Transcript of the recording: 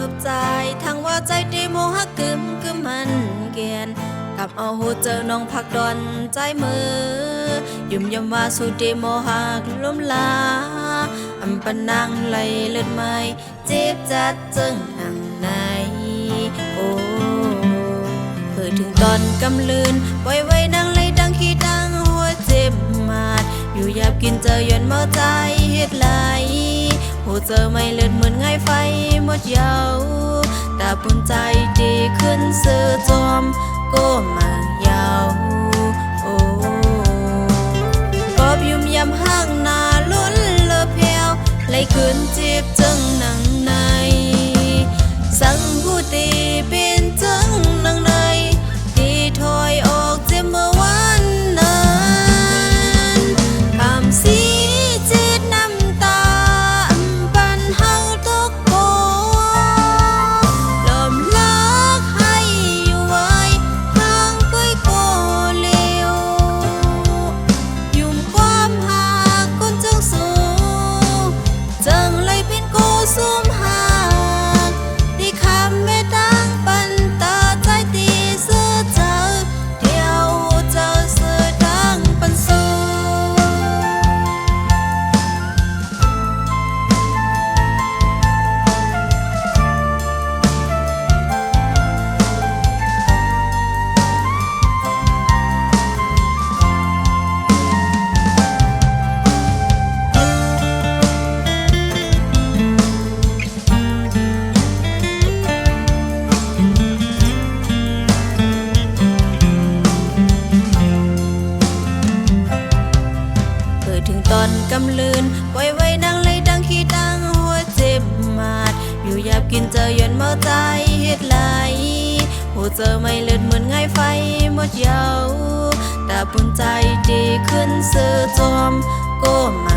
บใจทั้งว่าใจเดโมฮักกึมมันเกียนกับเอาหูเจอน้องพักดอนใจมือยุ่มยำว่าสู่เดโมฮักล้มลาอำปนังไหลเลือดไม่เจ็บจัดจึงหนังในโอ้เปิดถึงตอนกำลืนไว้ดังเลยดังขี้ดังหัวเจ็บมาดอยู่หยาบกินเจอย้อนเมาใจเฮ็ดไหลหูเจอไม่เลือดเหมือนไงไฟหมดเยาตาปุ่นใจดีขึ้นเสือจอมก็มายาวโอ้กอบยุ่มยำห้างนาล้นเลอเพวไหลขึ้นจีบจึงหนังในสั่งผู้ตีเป็นจึงหนังในที่ถอยออกเจ็บเมื่อวันนั้นคำสีจีดน้ำตาปันเฮาตกโกลมลักให้อยู่ไว้ทางก้อยโกเลียวยุ่มความหาคนจังสูจังเลยเป็นโกซุ่มหาที่คำไม่ตั้งปันตาใจตีเสื้อเจอเดียวเจอเสื้อดังปันสูถึงตอนกำลืนไว้ดังเลยดังขี้ดังหัวเจ็บมาดอยู่หยาบกินเจอย้อนเมาใจเฮ็ดไหลหูเจอไม่เลือดเหมือนไงไฟหมดเยาตาปุ่นใจดีขึ้นเสือจอมก็มา